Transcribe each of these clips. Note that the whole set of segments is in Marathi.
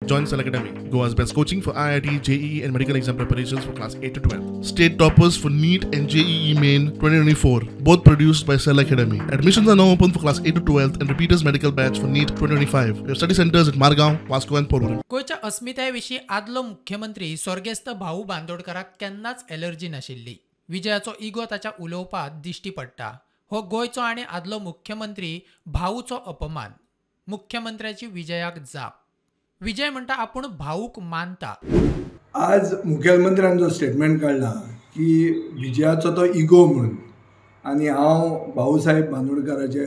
Join Select Academy, Goa's best coaching for IIT, JEE, and medical exam preparations for class 8 to 12. State toppers for NEET and JEE Main 2024, both produced by Select Academy. Admissions are now open for class 8 to 12 and repeaters medical batch for NEET 2025. We have study centers at Margaon, Vasco, and Porvorim. गोयच्या अस्मितायेविशीं आदलो मुख्यमंत्री स्वर्गेस्त भाऊ बांदोडकराक केन्नाच एलर्जी नाशिल्ली. विजयाचो इगो ताच्या उलोवपांत दिश्टी पडटा. हो गोयचो आनी आदलो मुख्यमंत्री भाऊचो अपमान. मुख्यमंत्र्याची विजयाक जाप. विजय म्हणटा आपूण भाऊक मानता. आज मुख्यमंत्र्यान जो स्टेटमेंट काढला की विजयाचो तो इगो म्हणून आनी हांव भाऊसाहेब बांदोडकराचे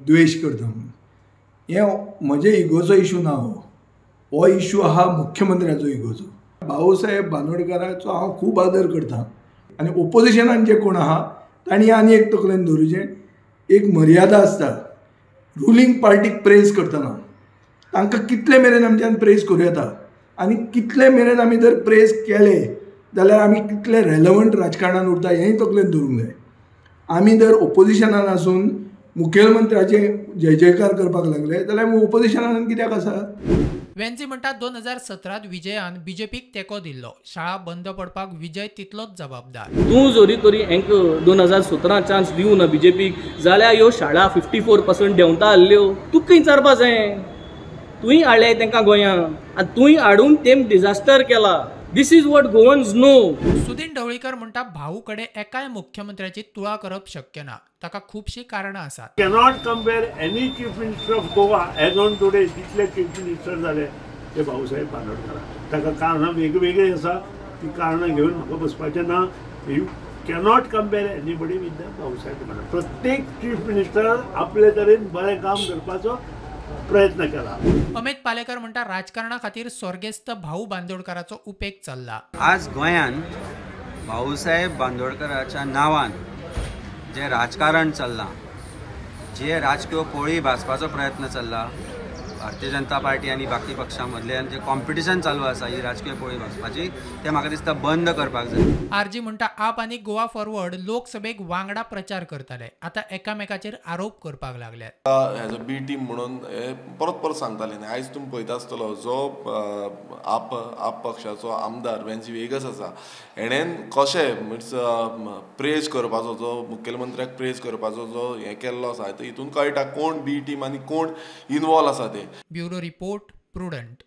द्वेश करता म्हणून, हे म्हजे इगोचो इशू ना. हो इशू आहा मुख्यमंत्र्याचो इगोचो. भाऊसाहेब बांदोडकराचो हांव खूब आदर करता आनी ओपोजिशनान जे कोण आहा तांणी आनी एक तकलेन दवरुचें, एक मर्यादा आसता. रुलींग पार्टीक प्रेज करतना तांकां कितले मेरेन आमच्यान प्रेज करूं येता आनी कितले मेरेन आमी जर प्रेज केले जाल्यार आमी कितले रेलवंट राजकारणान उरता हेंय तकलेन दवरूंक जाय. आमी जर ओपोजिशनान आसून मुख्यमंत्र्याचे जय जयकार करपाक लागले जाल्यार ओपोजिशनान कित्याक आसा. वेन्सी म्हणटा 2017 विजयान बीजेपीक तेको दिल्लो. शाळा बंद पडपाक विजय तितलोच जबाबदार. तूं जरी तरी हेंक 2017 चान्स दिवं ना बीजेपीक जाल्यार ह्यो शाळा 54% देंवता आहल्यो. तुका खंय विचारपा जाय. तुंय हाडले तांकां गोंयांत आनी तुंय हाडून तेम डिजास्टर केला. This is what Goans know. Sudin Dhavalikar म्हणटा भाऊ कडेन एकाय मुख्यमंत्र्याची तुळा करप शक्य ना. ताका खुबशीं कारणां आसात. Cannot compare any chief minister of Goa as on today जितले चीफ मिनिस्टर जाले ते भाऊसाहेब बांदोडकर. ताका कारणां वेगवेगळी आसा. ती कारणां घेवन म्हाका बसपाचें ना. You cannot compare anybody with the Bhausaheb Bandodkar. प्रत्येक चीफ मिनिस्टर आपले तरेन बरें काम करपाचो प्रयत्न केला. अमित पालेकर म्हणटा राजकारणा खातीर स्वर्गेस्त भाऊ बांदोडकराचो उपेग चल्ला. आज गोंयान भाऊसाहेब बांदोडकराच्या नांवान जे राजकारण चल्लां, जे राजकीय पोळी भाजपाचो प्रयत्न चल्ला, भारतीय जनता पार्टी आनी बाकी पक्षां मदल्यान जे कॉम्पिटिशन चालू आसा ही राजकीय पोळी भाजपाची, ते म्हाका दिसता बंद करपाक जाय. आरजी म्हणटा आप आनी गोवा फॉरवर्ड लोकसभेक वांगडा प्रचार करताले. आतां एकामेकाचेर आरोप करपाक लागल्यात. एज अ बी टीम म्हणून परत परत सांगताले न्ही. आयज तुमी पळयता आसतलो जो आप पक्षाचो आमदार वेन्सी वेगस आसा, हेणेन कशें मिन्स प्रेज करपाचो, जो मुख्यमंत्र्याक प्रेज करपाचो जो हें केल्लो आसा, हितून कळटा कोण बी टीम आनी कोण इनवॉल्व आसा ते. Bureau report, prudent.